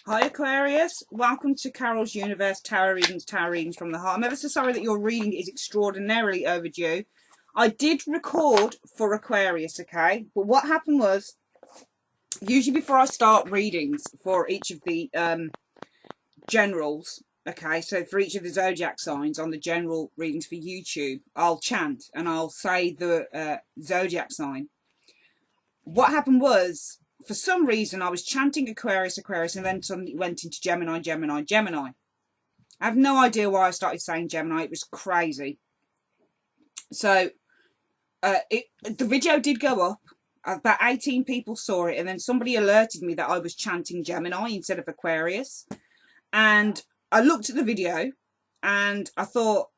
Hi Aquarius, welcome to Carol's Universe Tarot Readings from the Heart. I'm ever so sorry that your reading is extraordinarily overdue. I did record for Aquarius, okay? But what happened was, usually before I start readings for each of the generals, okay, so for each of the zodiac signs on the general readings for YouTube, I'll chant and I'll say the zodiac sign. What happened was, for some reason, I was chanting Aquarius, Aquarius, and then suddenly it went into Gemini, Gemini, Gemini. I have no idea why I started saying Gemini. It was crazy. So the video did go up. About 18 people saw it, and then somebody alerted me that I was chanting Gemini instead of Aquarius. And I looked at the video, and I thought,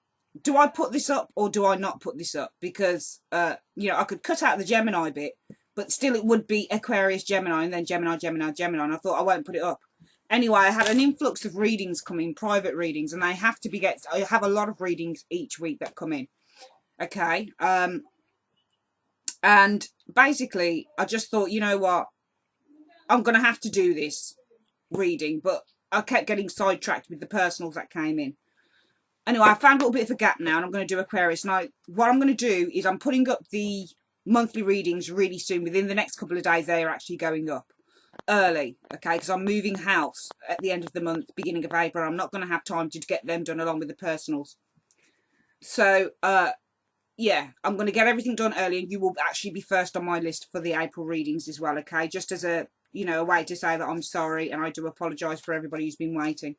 do I put this up or do I not put this up? Because, I could cut out the Gemini bit, but still it would be Aquarius, Gemini, and then Gemini, Gemini, Gemini. And I thought I won't put it up. Anyway, I had an influx of readings coming, private readings, and I have a lot of readings each week that come in. Okay. And basically, I just thought, you know what? I'm going to have to do this reading, but I kept getting sidetracked with the personals that came in. Anyway, I found a little bit of a gap now, and I'm going to do Aquarius. Now, what I'm going to do is I'm putting up the monthly readings really soon. Within the next couple of days, they are actually going up early, okay? Because I'm moving house at the end of the month, beginning of April. I'm not going to have time to get them done along with the personals. So, yeah, I'm going to get everything done early, and you will actually be first on my list for the April readings as well, okay? Just as a way to say that I'm sorry, and I do apologise for everybody who's been waiting.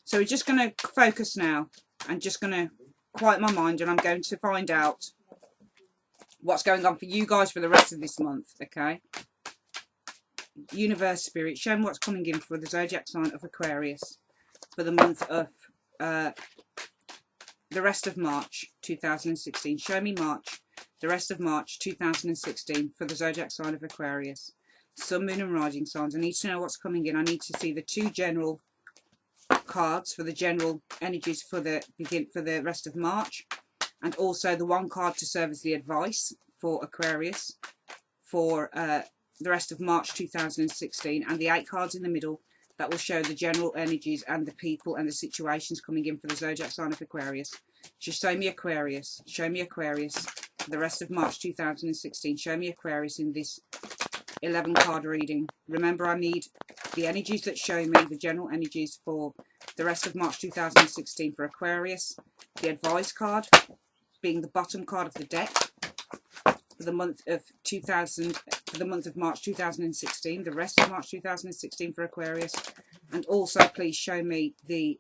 So we're just going to focus now. I'm just going to quiet my mind, and I'm going to find out what's going on for you guys for the rest of this month, okay? Universe Spirit, show me what's coming in for the zodiac sign of Aquarius for the month of the rest of March 2016. Show me March, the rest of March 2016 for the zodiac sign of Aquarius. Sun, Moon and Rising signs. I need to know what's coming in. I need to see the two general cards for the general energies for the rest of March, and also the one card to serve as the advice for Aquarius for the rest of March 2016, and the 8 cards in the middle that will show the general energies and the people and the situations coming in for the zodiac sign of Aquarius. Just show me Aquarius. Show me Aquarius for the rest of March 2016. Show me Aquarius in this 11 card reading. Remember, I need the energies that show me the general energies for the rest of March 2016 for Aquarius. The advice card being the bottom card of the deck for the month of March 2016, the rest of March 2016 for Aquarius, and also please show me the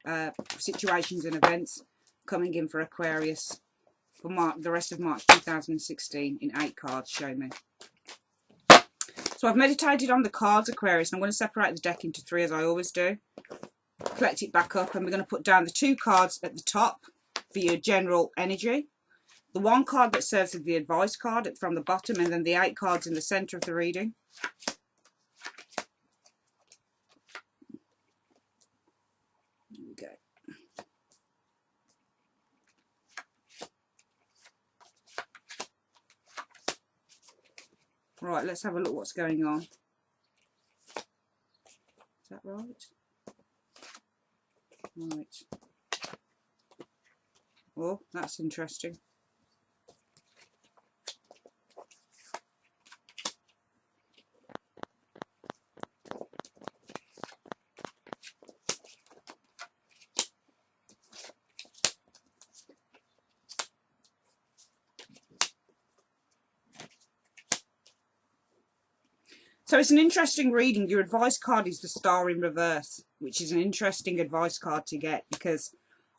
situations and events coming in for Aquarius for the rest of March 2016 in 8 cards. Show me. So I've meditated on the cards, Aquarius, and I'm going to separate the deck into 3 as I always do. Collect it back up, and we're going to put down the 2 cards at the top for your general energy. The 1 card that serves as the advice card from the bottom, and then the 8 cards in the centre of the reading. There we go. Right, let's have a look what's going on. Is that right? Right. Oh, that's interesting. So it's an interesting reading. Your advice card is the Star in reverse, which is an interesting advice card to get because,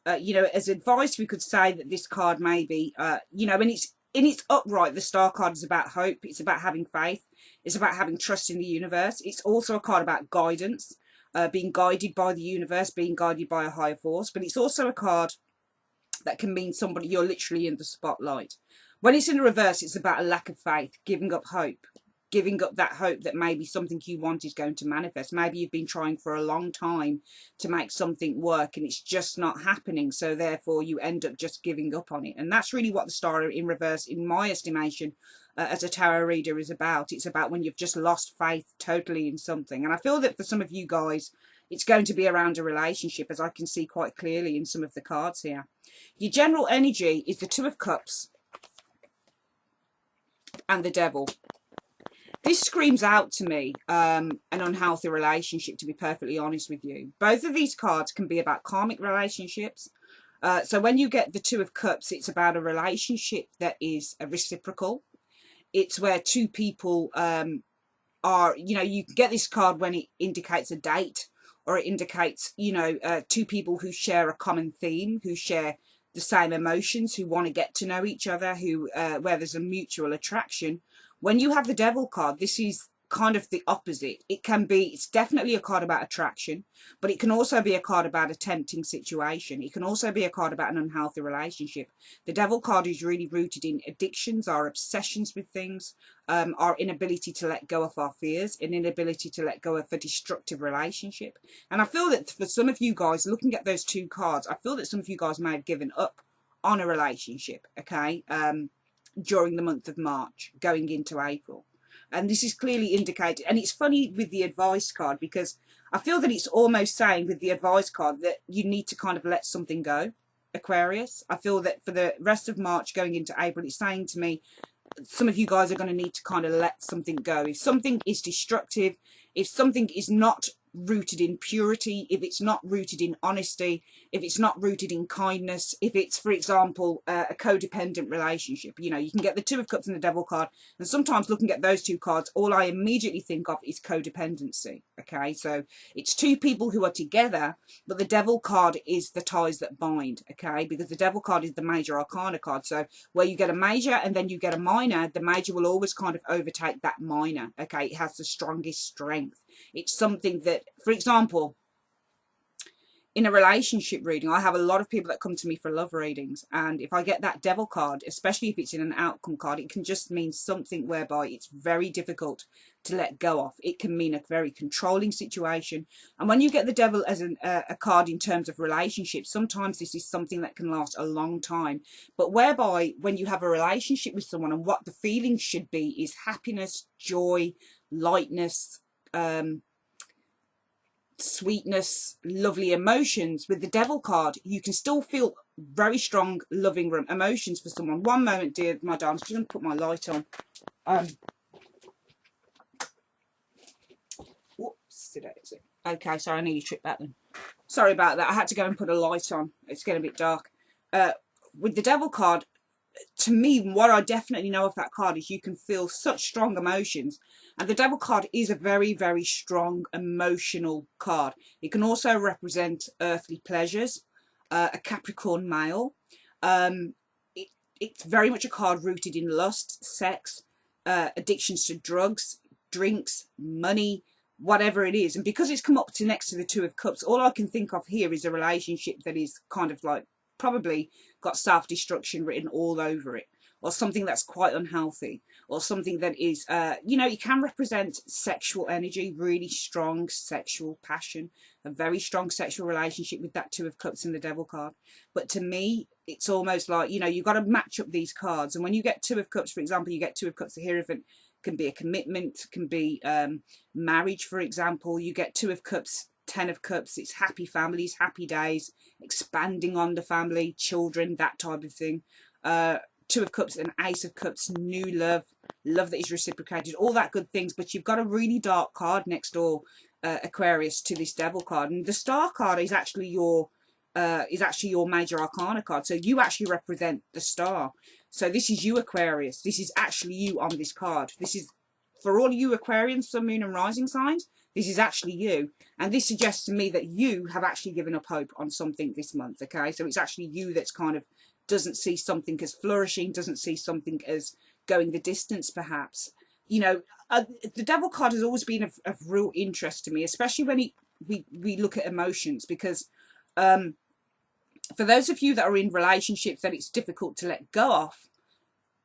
as advice, we could say that this card may be, when it's in its upright, the Star card is about hope. It's about having faith. It's about having trust in the universe. It's also a card about guidance, being guided by the universe, being guided by a higher force. But it's also a card that can mean somebody you're literally in the spotlight. When it's in the reverse, it's about a lack of faith, giving up hope. Giving up that hope that maybe something you want is going to manifest. Maybe you've been trying for a long time to make something work and it's just not happening. So therefore you end up just giving up on it. And that's really what the Star in reverse, in my estimation, as a tarot reader is about. It's about when you've just lost faith totally in something. And I feel that for some of you guys, it's going to be around a relationship, as I can see quite clearly in some of the cards here. Your general energy is the Two of Cups and the Devil. This screams out to me an unhealthy relationship, to be perfectly honest with you. Both of these cards can be about karmic relationships. So when you get the Two of Cups, it's about a relationship that is a reciprocal. It's where two people are, you know, you get this card when it indicates a date, or it indicates, you know, two people who share a common theme, who share the same emotions, who want to get to know each other, who where there's a mutual attraction. When you have the Devil card, this is kind of the opposite. It can be, it's definitely a card about attraction, but it can also be a card about a tempting situation. It can also be a card about an unhealthy relationship. The Devil card is really rooted in addictions, our obsessions with things, our inability to let go of our fears, an inability to let go of a destructive relationship. And I feel that for some of you guys, looking at those two cards, I feel that some of you guys may have given up on a relationship, okay, during the month of March, going into April. And this is clearly indicated. And it's funny with the advice card, because I feel that it's almost saying with the advice card that you need to kind of let something go, Aquarius. I feel that for the rest of March going into April, it's saying to me, some of you guys are going to need to kind of let something go. If something is destructive, if something is not rooted in purity, if it's not rooted in honesty, if it's not rooted in kindness, if it's, for example, a codependent relationship, you know, you can get the Two of Cups and the Devil card, and sometimes looking at those two cards, all I immediately think of is codependency. Okay, so it's two people who are together, but the Devil card is the ties that bind. Okay, because the Devil card is the major arcana card, so where you get a major and then you get a minor, the major will always kind of overtake that minor. Okay, it has the strongest strength. It's something that, for example, in a relationship reading, I have a lot of people that come to me for love readings, and if I get that Devil card, especially if it's in an outcome card, it can just mean something whereby it's very difficult to let go of. It can mean a very controlling situation. And when you get the Devil as a card in terms of relationships, sometimes this is something that can last a long time, but whereby when you have a relationship with someone, and what the feelings should be is happiness, joy, lightness, sweetness, lovely emotions. With the Devil card, you can still feel very strong, loving emotions for someone. One moment, dear, my darling, I'm just going to put my light on. Whoops, okay, sorry, I nearly tripped that then. Sorry about that. I had to go and put a light on. It's getting a bit dark. With the Devil card, to me, what I definitely know of that card is you can feel such strong emotions. And the Devil card is a very, very strong emotional card. It can also represent earthly pleasures, a Capricorn male. It's very much a card rooted in lust, sex, addictions to drugs, drinks, money, whatever it is. And because it's come up to next to the Two of Cups, all I can think of here is a relationship that is kind of like probably got self-destruction written all over it, or something that's quite unhealthy, or something that is, you know, it can represent sexual energy, really strong sexual passion, a very strong sexual relationship with that Two of Cups and the Devil card. But to me, it's almost like, you know, you've got to match up these cards. And when you get Two of Cups, for example, you get Two of Cups, the Hierophant can be a commitment, can be marriage, for example. You get Two of Cups, Ten of Cups, it's happy families, happy days, expanding on the family, children, that type of thing. Two of Cups and Ace of Cups, new love, love that is reciprocated, all that good things. But you've got a really dark card next door, Aquarius, to this Devil card, and the Star card is actually your major arcana card. So you actually represent the Star. So this is you, Aquarius. This is actually you on this card. This is for all you Aquarians, Sun, Moon and Rising signs. This is actually you. And this suggests to me that you have actually given up hope on something this month, okay? So it's actually you that's kind of doesn't see something as flourishing, doesn't see something as going the distance, perhaps. You know, the Devil card has always been of real interest to me, especially when we look at emotions, because for those of you that are in relationships that it's difficult to let go of,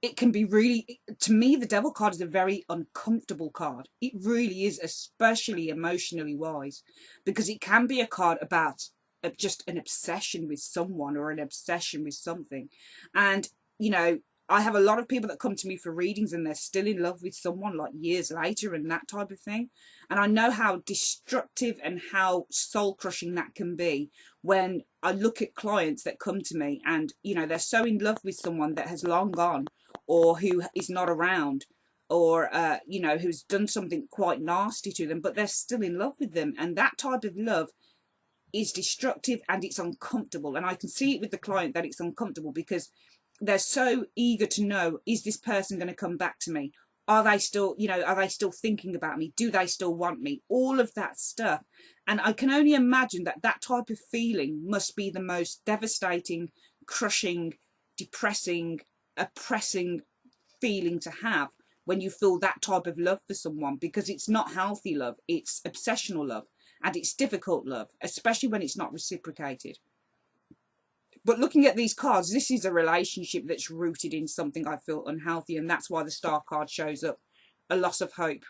it can be really, to me, the Devil card is a very uncomfortable card. It really is, especially emotionally wise, because it can be a card about just an obsession with someone or an obsession with something. And, you know, I have a lot of people that come to me for readings and they're still in love with someone like years later and that type of thing. And I know how destructive and how soul crushing that can be when I look at clients that come to me and, you know, they're so in love with someone that has long gone or who is not around or, you know, who's done something quite nasty to them, but they're still in love with them. And that type of love is destructive and it's uncomfortable. And I can see it with the client that it's uncomfortable because they're so eager to know, is this person going to come back to me? Are they still, you know, are they still thinking about me? Do they still want me? All of that stuff. And I can only imagine that that type of feeling must be the most devastating, crushing, depressing, oppressing feeling to have when you feel that type of love for someone, because it's not healthy love, it's obsessional love, and it's difficult love, especially when it's not reciprocated. But looking at these cards, this is a relationship that's rooted in something I feel unhealthy, and that's why the Star card shows up. A loss of hope.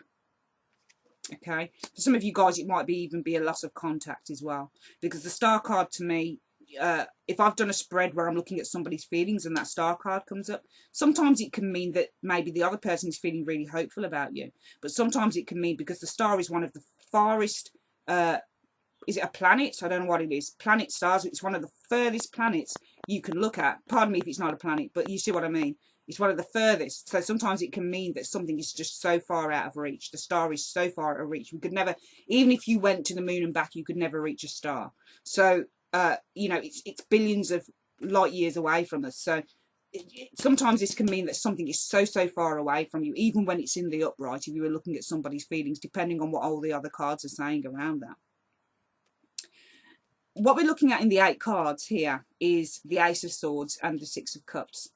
Okay? For some of you guys, it might even be a loss of contact as well. Because the Star card to me, if I've done a spread where I'm looking at somebody's feelings and that Star card comes up, sometimes it can mean that maybe the other person is feeling really hopeful about you. But sometimes it can mean, because the Star is one of the farthest... is it a planet? I don't know what it is. Planet stars. It's one of the furthest planets you can look at. Pardon me if it's not a planet, but you see what I mean. It's one of the furthest. So sometimes it can mean that something is just so far out of reach. The star is so far out of reach. We could never, even if you went to the moon and back, you could never reach a star. So, you know, it's billions of light years away from us. So sometimes this can mean that something is so far away from you, even when it's in the upright, if you were looking at somebody's feelings, depending on what all the other cards are saying around that. What we're looking at in the 8 cards here is the Ace of Swords and the 6 of Cups.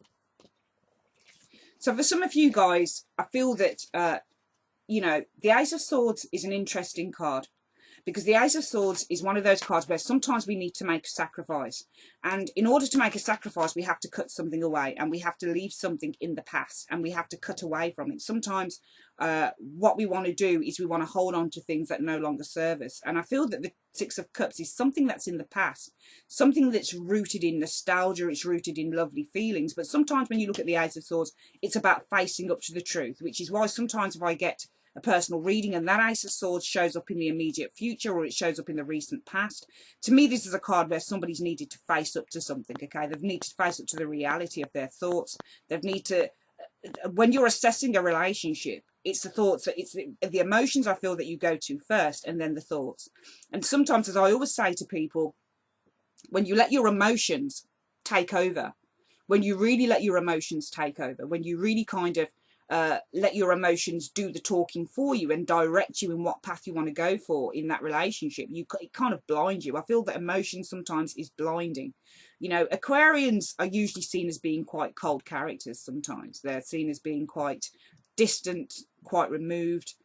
So for some of you guys, I feel that, you know, the Ace of Swords is an interesting card, because the Ace of Swords is one of those cards where sometimes we need to make a sacrifice. And in order to make a sacrifice, we have to cut something away, and we have to leave something in the past, and we have to cut away from it. Sometimes what we want to do is we want to hold on to things that no longer serve us. And I feel that the 6 of Cups is something that's in the past, something that's rooted in nostalgia, it's rooted in lovely feelings. But sometimes when you look at the Ace of Swords, it's about facing up to the truth, which is why sometimes if I get a personal reading and that Ace of Swords shows up in the immediate future or it shows up in the recent past, to me this is a card where somebody's needed to face up to something. Okay, they've needed to face up to the reality of their thoughts. They've need to, when you're assessing a relationship, it's the thoughts, it's the emotions I feel that you go to first, and then the thoughts. And sometimes, as I always say to people, when you let your emotions take over, when you really let your emotions take over, when you really kind of let your emotions do the talking for you and direct you in what path you want to go for in that relationship, it kind of blinds you. I feel that emotion sometimes is blinding. You know, Aquarians are usually seen as being quite cold characters sometimes. They're seen as being quite distant, quite removed,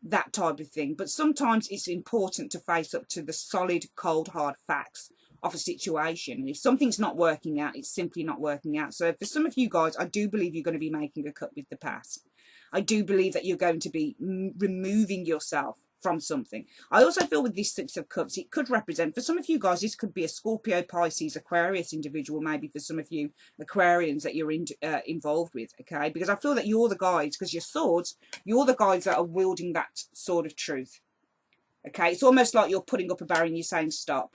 that type of thing. But sometimes it's important to face up to the solid, cold, hard facts of a situation. And if something's not working out, it's simply not working out. So for some of you guys, I do believe you're going to be making a cut with the past. I do believe that you're going to be removing yourself from something. I also feel with this 6 of Cups, it could represent, for some of you guys, this could be a Scorpio, Pisces, Aquarius individual, maybe for some of you Aquarians that you're involved with, okay? Because I feel that you're the guides, because your swords, you're the guides that are wielding that sword of truth, okay? It's almost like you're putting up a barrier and you're saying, stop.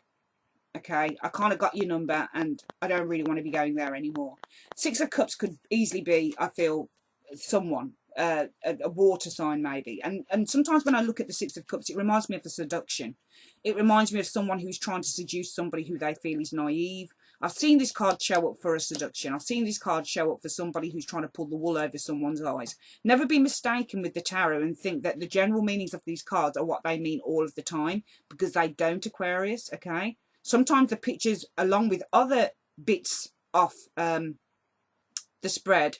Okay, I kind of got your number and I don't really want to be going there anymore. 6 of Cups could easily be, I feel, someone, a water sign maybe. And sometimes when I look at the 6 of Cups, it reminds me of a seduction. It reminds me of someone who's trying to seduce somebody who they feel is naive. I've seen this card show up for a seduction. I've seen this card show up for somebody who's trying to pull the wool over someone's eyes. Never be mistaken with the tarot and think that the general meanings of these cards are what they mean all of the time, because they don't, Aquarius, okay? Sometimes the pictures, along with other bits of the spread,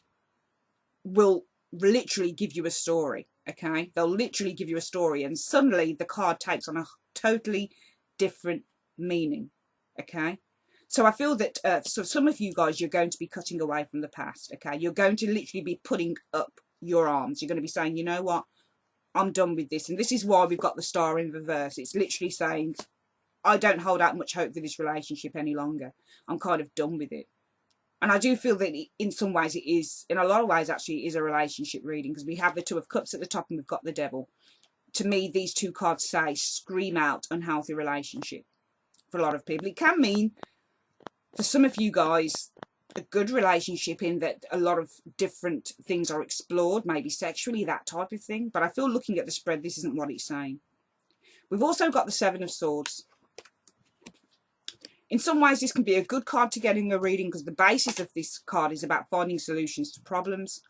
will literally give you a story, okay? They'll literally give you a story, and suddenly the card takes on a totally different meaning, okay? So I feel that so some of you guys, you're going to be cutting away from the past, okay? You're going to literally be putting up your arms. You're going to be saying, you know what? I'm done with this. And this is why we've got the star in reverse. It's literally saying, I don't hold out much hope for this relationship any longer. I'm kind of done with it. And I do feel that in some ways it is, in a lot of ways actually, it is a relationship reading, because we have the Two of Cups at the top and we've got the Devil. To me, these two cards scream out unhealthy relationship for a lot of people. It can mean, for some of you guys, a good relationship in that a lot of different things are explored, maybe sexually, that type of thing. But I feel looking at the spread, this isn't what it's saying. We've also got the Seven of Swords. In some ways, this can be a good card to get in a reading, because the basis of this card is about finding solutions to problems.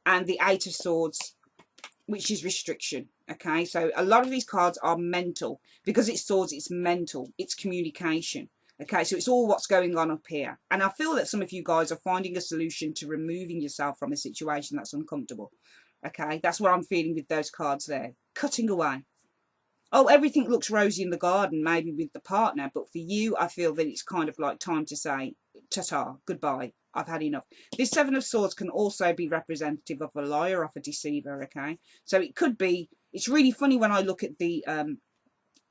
And the Eight of Swords, which is restriction. Okay, so a lot of these cards are mental. Because it's swords, it's mental. It's communication. Okay, so it's all what's going on up here. And I feel that some of you guys are finding a solution to removing yourself from a situation that's uncomfortable. Okay, that's what I'm feeling with those cards there. Cutting away. Oh, everything looks rosy in the garden, maybe with the partner, but for you, I feel that it's kind of like time to say, ta-ta, goodbye, I've had enough. This Seven of Swords can also be representative of a liar, of a deceiver, okay? So it could be, it's really funny when I look at the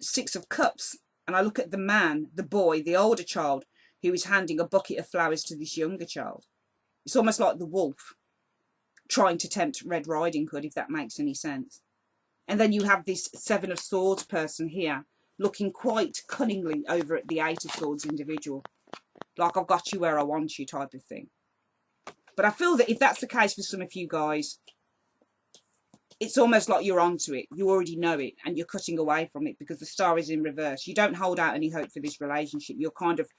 Six of Cups, and I look at the man, the boy, the older child, who is handing a bucket of flowers to this younger child. It's almost like the wolf trying to tempt Red Riding Hood, if that makes any sense. And then you have this Seven of Swords person here looking quite cunningly over at the Eight of Swords individual. Like, I've got you where I want you type of thing. But I feel that if that's the case for some of you guys, it's almost like you're onto it. You already know it and you're cutting away from it because the Star is in reverse. You don't hold out any hope for this relationship. You're kind of,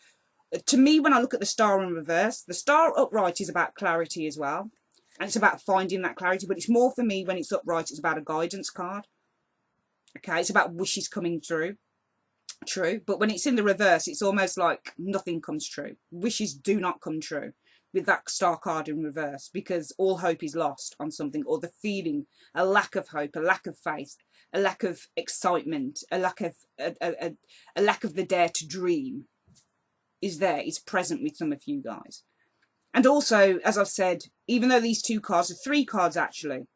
to me, when I look at the Star in reverse, the Star upright is about clarity as well. And it's about finding that clarity, but it's more for me when it's upright, it's about a guidance card. Okay, it's about wishes coming through. True, but when it's in the reverse, it's almost like nothing comes true. Wishes do not come true with that Star card in reverse, because all hope is lost on something, or the feeling, a lack of hope, a lack of faith, a lack of excitement, a lack of a lack of the dare to dream is there. It's present with some of you guys. And also, as I've said, even though these two cards are three cards actually,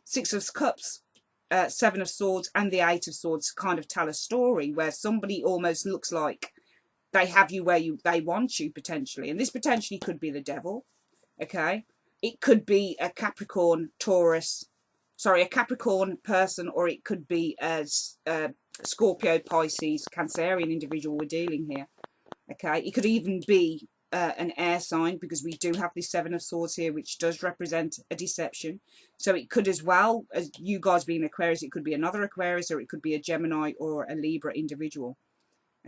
Six of Cups, Seven of Swords and the Eight of Swords kind of tell a story where somebody almost looks like they have you where they want you potentially. And this potentially could be the Devil, okay? It could be a Capricorn, Taurus, sorry, a Capricorn person, or it could be a Scorpio, Pisces, Cancerian individual we're dealing here, okay? It could even be an air sign, because we do have this Seven of Swords here, which does represent a deception. So it could, as well as you guys being Aquarius, it could be another Aquarius, or it could be a Gemini or a Libra individual.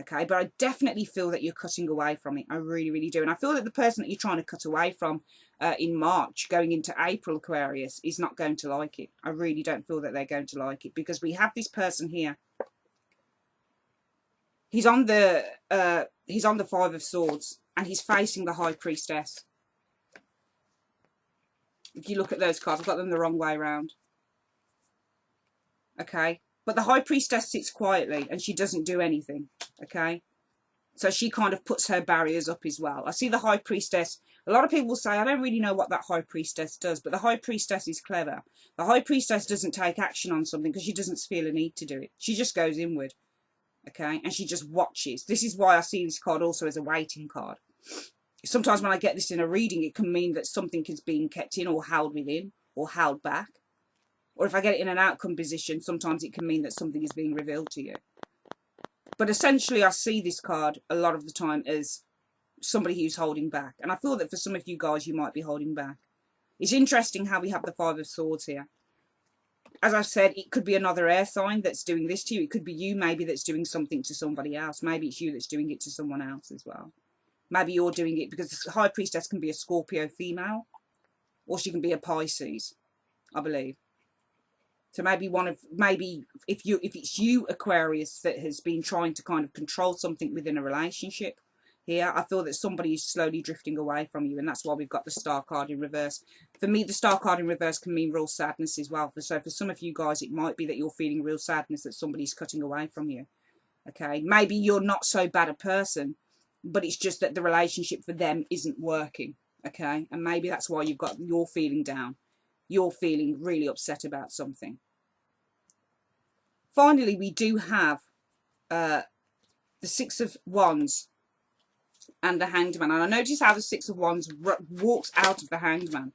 Okay, but I definitely feel that you're cutting away from it. I really, really do. And I feel that the person that you're trying to cut away from in March, going into April, Aquarius, is not going to like it. I really don't feel that they're going to like it, because we have this person here. He's on the Five of Swords, and he's facing the High Priestess. If you look at those cards, I've got them the wrong way around. Okay, but the High Priestess sits quietly and she doesn't do anything. Okay, so she kind of puts her barriers up as well. I see the High Priestess. A lot of people say, I don't really know what that High Priestess does, but the High Priestess is clever. The High Priestess doesn't take action on something because she doesn't feel a need to do it. She just goes inward. Okay, and she just watches. This is why I see this card also as a waiting card. Sometimes when I get this in a reading, it can mean that something is being kept in, or held within, or held back. Or if I get it in an outcome position, sometimes it can mean that something is being revealed to you. But essentially, I see this card a lot of the time as somebody who's holding back. And I feel that for some of you guys, you might be holding back. It's interesting how we have the Five of Swords here. As I've said, it could be another air sign that's doing this to you. It could be you maybe that's doing something to somebody else. Maybe it's you that's doing it to someone else as well. Maybe you're doing it because the High Priestess can be a Scorpio female, or she can be a Pisces, I believe. So maybe if it's you, Aquarius, that has been trying to kind of control something within a relationship here, I feel that somebody is slowly drifting away from you, and that's why we've got the Star card in reverse. For me, the Star card in reverse can mean real sadness as well. So for some of you guys, it might be that you're feeling real sadness that somebody's cutting away from you. Okay, maybe you're not so bad a person, but it's just that the relationship for them isn't working. Okay, and maybe that's why you're feeling down. You're feeling really upset about something. Finally, we do have the Six of Wands and the Hanged Man. And I notice how the Six of Wands walks out of the Hanged Man.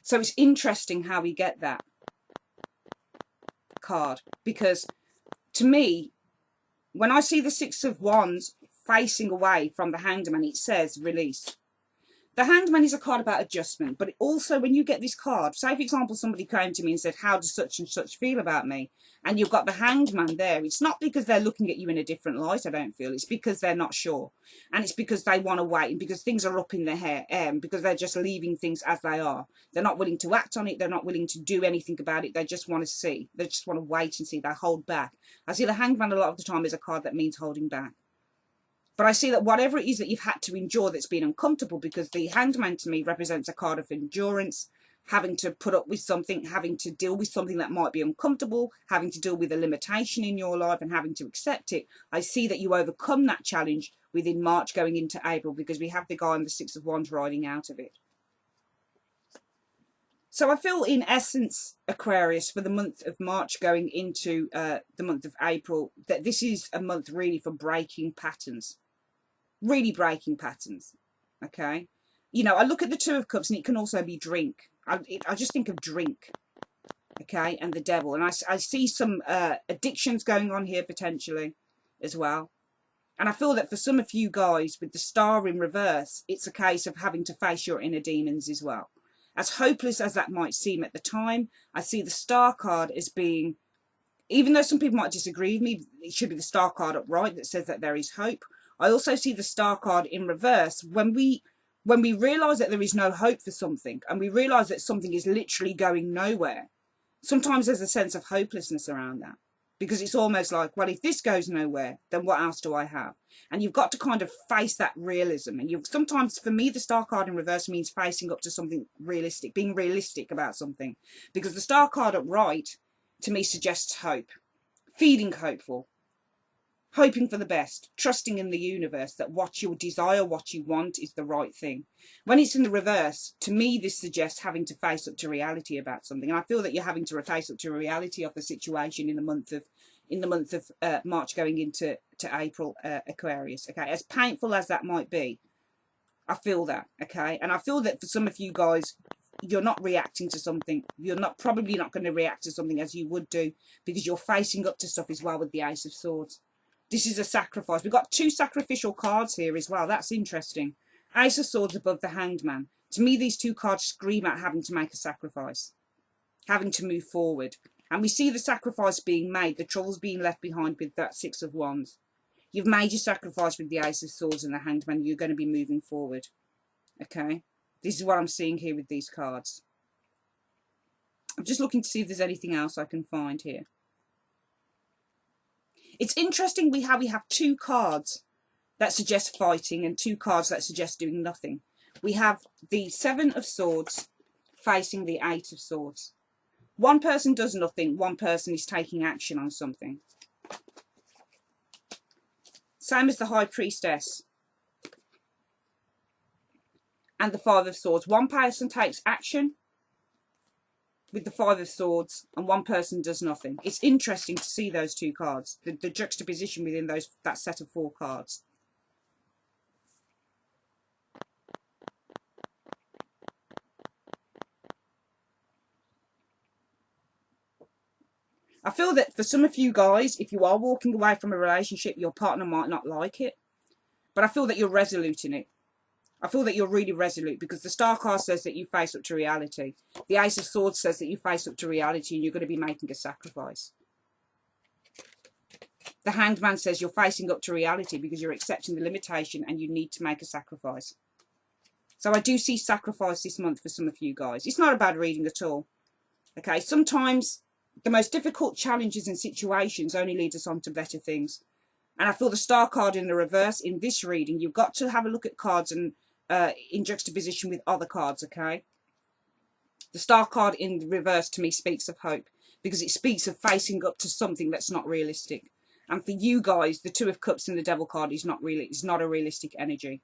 So it's interesting how we get that card, because to me, when I see the Six of Wands facing away from the Hanged Man, it says release. The Hanged Man is a card about adjustment, but also when you get this card, say for example somebody came to me and said, how does such and such feel about me? And you've got the Hanged Man there. It's not because they're looking at you in a different light, I don't feel. It's because they're not sure. And it's because they want to wait, and because things are up in their hair, because they're just leaving things as they are. They're not willing to act on it. They're not willing to do anything about it. They just want to see. They just want to wait and see. They hold back. I see the Hanged Man a lot of the time is a card that means holding back. But I see that whatever it is that you've had to endure that's been uncomfortable, because the Hanged Man to me represents a card of endurance, having to put up with something, having to deal with something that might be uncomfortable, having to deal with a limitation in your life and having to accept it. I see that you overcome that challenge within March going into April, because we have the guy on the Six of Wands riding out of it. So I feel in essence, Aquarius, for the month of March going into the month of April, that this is a month really for breaking patterns. Really breaking patterns, okay? You know, I look at the Two of Cups and it can also be drink. I just think of drink, okay, and the devil. And I see some addictions going on here potentially as well. And I feel that for some of you guys with the Star in reverse, it's a case of having to face your inner demons as well. As hopeless as that might seem at the time, I see the Star card as being, even though some people might disagree with me, it should be the Star card upright that says that there is hope. I also see the Star card in reverse when we realise that there is no hope for something, and we realise that something is literally going nowhere. Sometimes there's a sense of hopelessness around that, because it's almost like, well, if this goes nowhere, then what else do I have? And you've got to kind of face that realism. And sometimes, for me, the Star card in reverse means facing up to something realistic, being realistic about something, because the Star card upright to me suggests hope, feeling hopeful, hoping for the best, trusting in the universe that what you desire, what you want is the right thing. When it's in the reverse, to me, this suggests having to face up to reality about something. And I feel that you're having to face up to reality of the situation in the month of March going into April, Aquarius. Okay, as painful as that might be, I feel that. Okay, and I feel that for some of you guys, you're not reacting to something. You're probably not going to react to something as you would do, because you're facing up to stuff as well with the Ace of Swords. This is a sacrifice. We've got two sacrificial cards here as well. That's interesting. Ace of Swords above the Hanged Man. To me, these two cards scream at having to make a sacrifice, having to move forward. And we see the sacrifice being made, the troubles being left behind with that Six of Wands. You've made your sacrifice with the Ace of Swords and the Hanged Man. You're going to be moving forward. Okay? This is what I'm seeing here with these cards. I'm just looking to see if there's anything else I can find here. It's interesting how we have two cards that suggest fighting and two cards that suggest doing nothing. We have the Seven of Swords facing the Eight of Swords. One person does nothing, one person is taking action on something. Same as the High Priestess and the Five of Swords. One person takes action with the Five of Swords and one person does nothing. It's interesting to see those two cards, the juxtaposition within that set of four cards. I feel that for some of you guys, if you are walking away from a relationship, your partner might not like it, but I feel that you're resolute in it. I feel that you're really resolute, because the Star card says that you face up to reality. The Ace of Swords says that you face up to reality and you're going to be making a sacrifice. The Hanged Man says you're facing up to reality because you're accepting the limitation and you need to make a sacrifice. So I do see sacrifice this month for some of you guys. It's not a bad reading at all. Okay, sometimes the most difficult challenges and situations only lead us on to better things. And I feel the Star card in the reverse in this reading, you've got to have a look at cards and in juxtaposition with other cards, okay? The Star card in the reverse to me speaks of hope, because it speaks of facing up to something that's not realistic. And for you guys, the Two of Cups and the Devil card is not a realistic energy.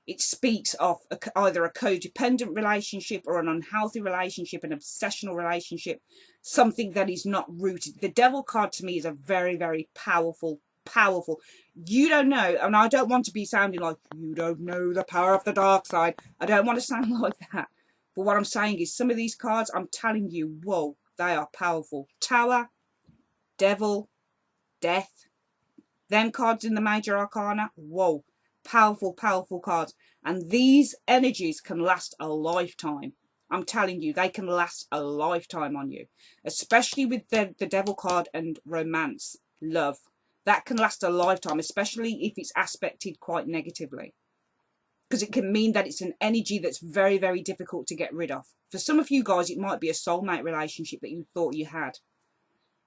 It speaks of either a codependent relationship or an unhealthy relationship, an obsessional relationship, something that is not rooted. The Devil card to me is a very, very powerful powerful. You don't know, and I don't want to be sounding like, you don't know the power of the dark side. I don't want to sound like that. But what I'm saying is, some of these cards, I'm telling you, whoa, they are powerful. Tower, Devil, Death, them cards in the major arcana, whoa, powerful, powerful cards. And these energies can last a lifetime. I'm telling you, they can last a lifetime on you, especially with the Devil card and romance, love. That can last a lifetime, especially if it's aspected quite negatively, because it can mean that it's an energy that's very, very difficult to get rid of. For some of you guys, it might be a soulmate relationship that you thought you had.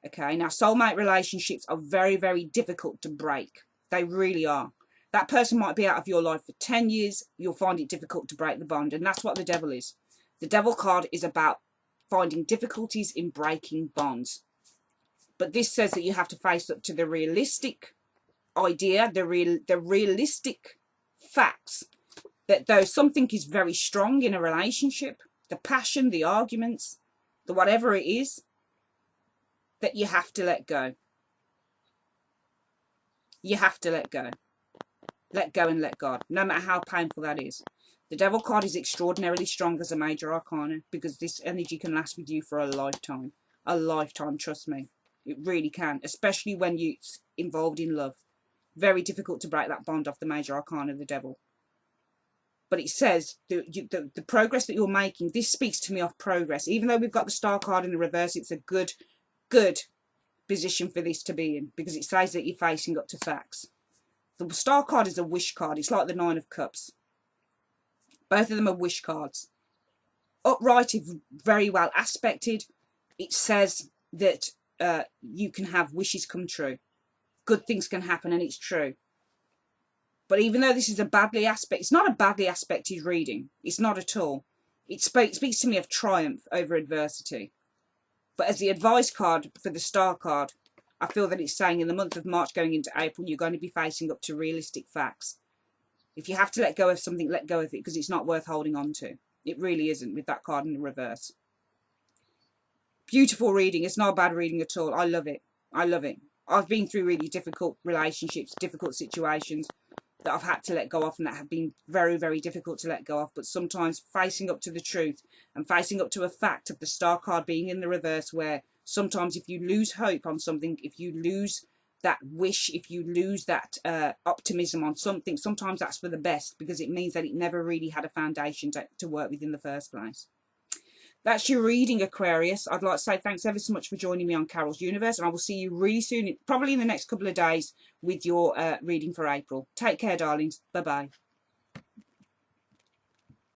Okay, now soulmate relationships are very, very difficult to break. They really are. That person might be out of your life for 10 years. You'll find it difficult to break the bond. And that's what the Devil is. The Devil card is about finding difficulties in breaking bonds. But this says that you have to face up to the realistic idea, the realistic facts, that though something is very strong in a relationship, the passion, the arguments, the whatever it is, that you have to let go. You have to let go. Let go and let God, no matter how painful that is. The Devil card is extraordinarily strong as a major arcana, because this energy can last with you for a lifetime. A lifetime, trust me. It really can, especially when you're involved in love. Very difficult to break that bond off the major arcana of the Devil. But it says the progress that you're making, this speaks to me of progress. Even though we've got the Star card in the reverse, it's a good position for this to be in, because it says that you're facing up to facts. The Star card is a wish card. It's like the Nine of Cups. Both of them are wish cards. Upright, if very well aspected, it says that you can have wishes come true. Good things can happen, and it's true. But even though this is a badly aspect, it's not a badly aspected reading. It's not at all. It speaks to me of triumph over adversity. But as the advice card for the Star card, I feel that it's saying in the month of March going into April, you're going to be facing up to realistic facts. If you have to let go of something, let go of it, because it's not worth holding on to. It really isn't, with that card in the reverse. Beautiful reading. It's not a bad reading at all. I love it. I love it. I've been through really difficult relationships, difficult situations that I've had to let go of, and that have been very, very difficult to let go of. But sometimes facing up to the truth and facing up to a fact of the Star card being in the reverse, where sometimes if you lose hope on something, if you lose that wish, if you lose that optimism on something, sometimes that's for the best, because it means that it never really had a foundation to work with in the first place. That's your reading, Aquarius. I'd like to say thanks ever so much for joining me on Carol's Universe, and I will see you really soon, probably in the next couple of days, with your reading for April. Take care, darlings. Bye-bye.